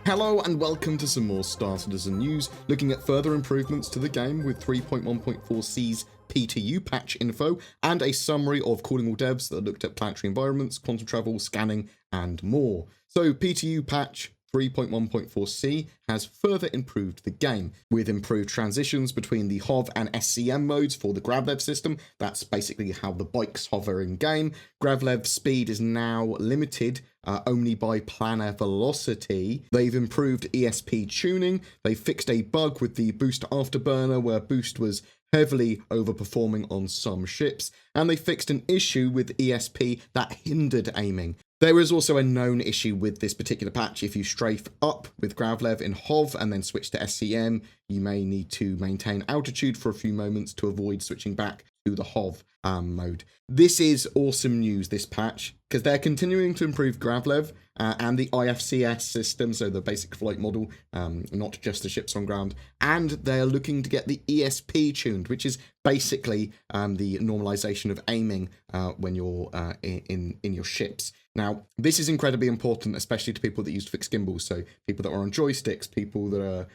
Hello and welcome to some more Star Citizen news, looking at further improvements to the game with 3.1.4c's PTU Patch Info and a summary of calling all devs that looked at planetary environments, quantum travel, scanning, and more. So PTU Patch 3.1.4c has further improved the game, with improved transitions between the HOV and SCM modes for the Gravlev system. That's basically how the bikes hover in game. Gravlev speed is now limited only by planar velocity. They've improved ESP tuning. They fixed a bug with the boost afterburner where boost was heavily overperforming on some ships, and they fixed an issue with ESP that hindered aiming. There is also a known issue with this particular patch. If you strafe up with Gravlev in HOV and then switch to SCM, you may need to maintain altitude for a few moments to avoid switching back to the HOV mode. This is awesome news, this patch, because they're continuing to improve Gravlev and the IFCS system, so the basic flight model, not just the ships on ground, and they're looking to get the ESP tuned, which is basically the normalization of aiming when you're in your ships. Now, this is incredibly important, especially to people that use fixed gimbals, so people that are on joysticks, people that are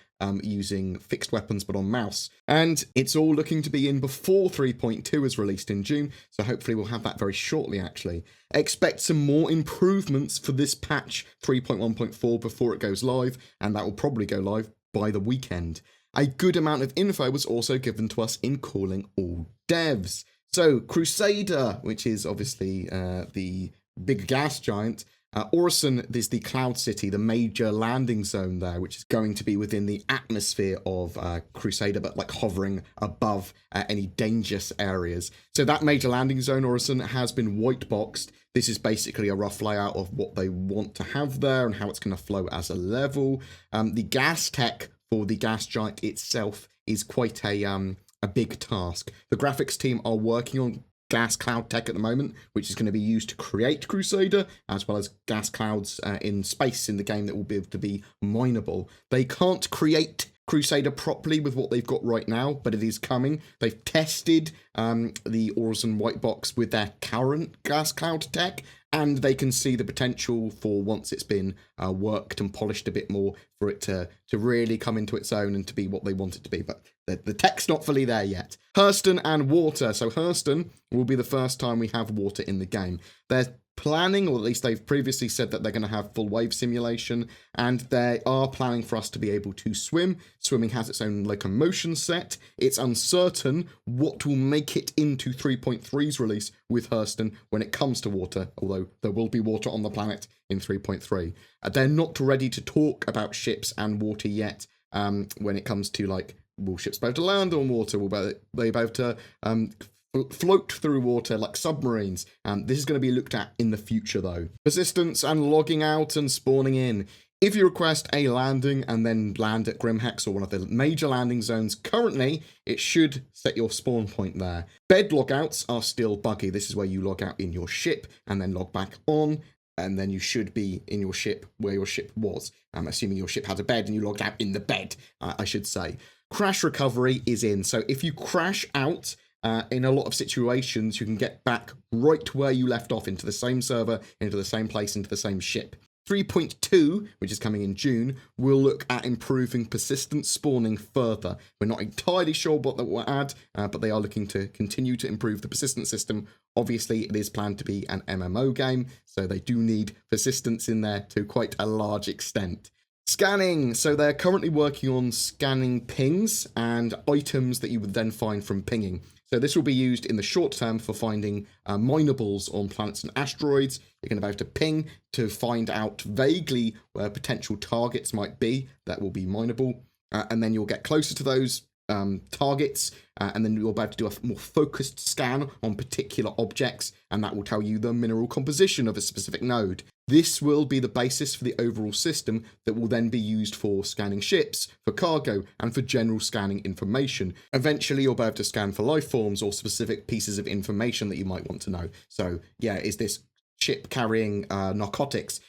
using fixed weapons but on mouse. And it's all looking to be in before 3.2 is released in June, so hopefully we'll have that very shortly, actually. Expect some more improvements for this patch 3.1.4 before it goes live, and that will probably go live by the weekend. A good amount of info was also given to us in calling all devs. So, Crusader, which is obviously the big gas giant. Orison is the Cloud City, the major landing zone there, which is going to be within the atmosphere of Crusader, but like hovering above any dangerous areas. So that major landing zone, Orison, has been white boxed. This is basically a rough layout of what they want to have there and how it's going to flow as a level. The gas tech for the gas giant itself is quite a big task. The graphics team are working on gas cloud tech at the moment, which is going to be used to create Crusader, as well as gas clouds in space in the game that will be able to be mineable. They can't create Crusader properly with what they've got right now, but it is coming. They've tested the Orison white box with their current gas cloud tech, and they can see the potential for, once it's been worked and polished a bit more, for it to really come into its own and to be what they want it to be. But the tech's not fully there yet. Hurston and water. So Hurston will be the first time we have water in the game. They're planning, or at least they've previously said that they're going to have full wave simulation, and they are planning for us to be able to swim. Swimming has its own locomotion set. It's uncertain what will make it into 3.3's release with Hurston when it comes to water, although there will be water on the planet in 3.3. They're not ready to talk about ships and water yet when it comes to, like, will ships be able to land on water? Will they be able to float through water like submarines? This is going to be looked at in the future, though. Persistence and logging out and spawning in. If you request a landing and then land at Grimhex or one of the major landing zones, currently it should set your spawn point there. Bed logouts are still buggy. This is where you log out in your ship and then log back on, and then you should be in your ship where your ship was. I'm assuming your ship had a bed and you logged out in the bed, I should say. Crash recovery is in. So if you crash out, in a lot of situations, you can get back right where you left off, into the same server, into the same place, into the same ship. 3.2, which is coming in June, will look at improving persistent spawning further. We're not entirely sure what that will add, but they are looking to continue to improve the persistent system. Obviously, it is planned to be an MMO game, so they do need persistence in there to quite a large extent. Scanning. So they're currently working on scanning pings and items that you would then find from pinging. So this will be used in the short term for finding minables on planets and asteroids. You're going to be able to ping to find out vaguely where potential targets might be that will be mineable. And then you'll get closer to those targets, and then you'll be able to do a more focused scan on particular objects, and that will tell you the mineral composition of a specific node. This will be the basis for the overall system that will then be used for scanning ships, for cargo, and for general scanning information. Eventually, you'll be able to scan for life forms or specific pieces of information that you might want to know. So, yeah, is this ship carrying narcotics?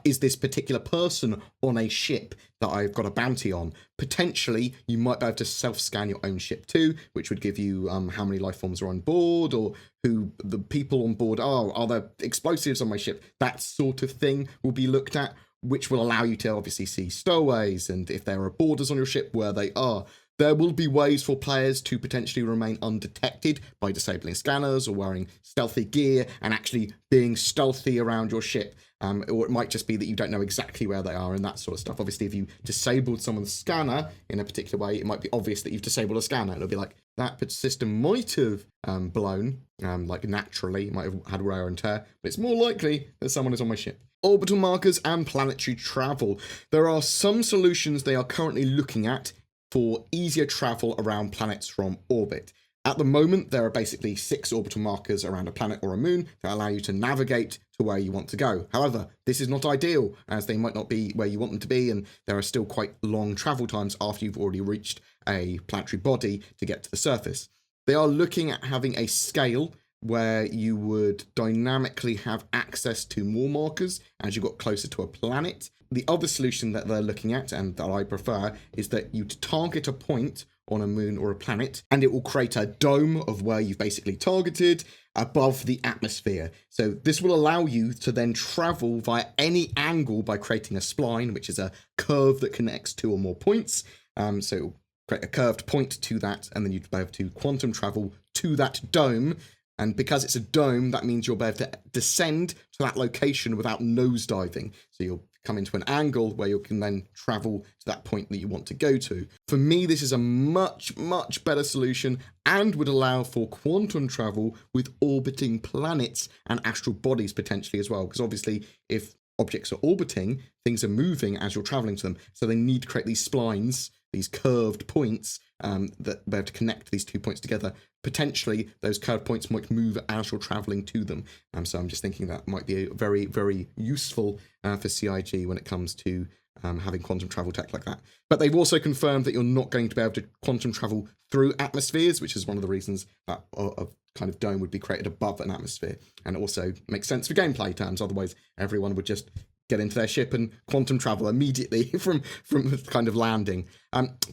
Is this particular person on a ship that I've got a bounty on? Potentially, you might be able to self-scan your own ship too, which would give you how many life forms are on board, or who the people on board are. Are there explosives on my ship? That sort of thing will be looked at. which will allow you to obviously see stowaways and if there are borders on your ship, where they are. There will be ways for players to potentially remain undetected by disabling scanners or wearing stealthy gear and actually being stealthy around your ship. Or it might just be that you don't know exactly where they are and that sort of stuff. Obviously, if you disabled someone's scanner in a particular way, it might be obvious that you've disabled a scanner. It'll be like, that system might have blown, like naturally, might have had wear and tear, but it's more likely that someone is on my ship. Orbital markers and planetary travel. There are some solutions they are currently looking at for easier travel around planets from orbit. At the moment, there are basically 6 orbital markers around a planet or a moon that allow you to navigate to where you want to go. However, this is not ideal, as they might not be where you want them to be, and there are still quite long travel times after you've already reached a planetary body to get to the surface. They are looking at having a scale where you would dynamically have access to more markers as you got closer to a planet. The other solution that they're looking at, and that I prefer, is that you target a point on a moon or a planet, and it will create a dome of where you've basically targeted above the atmosphere. So this will allow you to then travel via any angle by creating a spline, which is a curve that connects 2 or more points. So it will create a curved point to that, and then you'd be able to quantum travel to that dome. And because it's a dome, that means you'll be able to descend to that location without nosediving. So you'll come into an angle where you can then travel to that point that you want to go to. For me, this is a much, much better solution and would allow for quantum travel with orbiting planets and astral bodies potentially as well. Because obviously, if objects are orbiting, things are moving as you're traveling to them. So they need to create these splines, these curved points that be able to connect these 2 points together. Potentially, those curved points might move as you're traveling to them. So I'm just thinking that might be very, very useful for CIG when it comes to having quantum travel tech like that. But they've also confirmed that you're not going to be able to quantum travel through atmospheres, which is one of the reasons that a kind of dome would be created above an atmosphere. And it also makes sense for gameplay terms. Otherwise, everyone would just get into their ship and quantum travel immediately from kind of landing.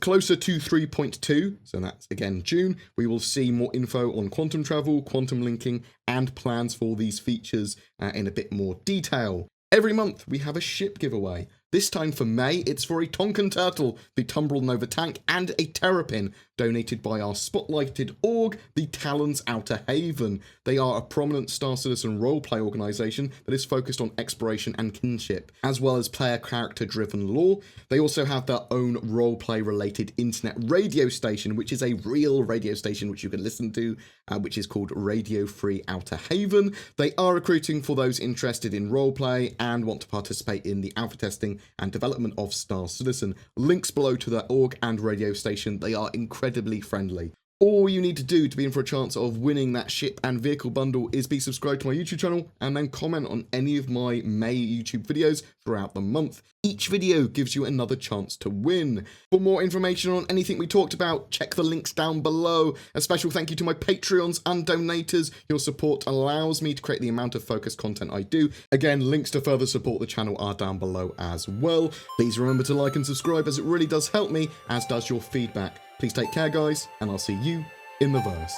Closer to 3.2, so that's again June, we will see more info on quantum travel, quantum linking, and plans for these features in a bit more detail. Every month we have a ship giveaway. This time for May, it's for a Tonkin Turtle, the Tumbril Nova tank, and a Terrapin, donated by our spotlighted org, the Talons Outer Haven. They are a prominent Star Citizen roleplay organisation that is focused on exploration and kinship, as well as player character-driven lore. They also have their own roleplay-related internet radio station, which is a real radio station which you can listen to, which is called Radio Free Outer Haven. They are recruiting for those interested in roleplay and want to participate in the alpha testing and development of Star Citizen. Links below to their org and radio station. They are incredibly friendly. All you need to do to be in for a chance of winning that ship and vehicle bundle is be subscribed to my YouTube channel and then comment on any of my May YouTube videos throughout the month. Each video gives you another chance to win. For more information on anything we talked about, check the links down below. A special thank you to my Patreons and donators. Your support allows me to create the amount of focused content I do. Again, links to further support the channel are down below as well. Please remember to like and subscribe, as it really does help me, as does your feedback. Please take care, guys, and I'll see you in the verse.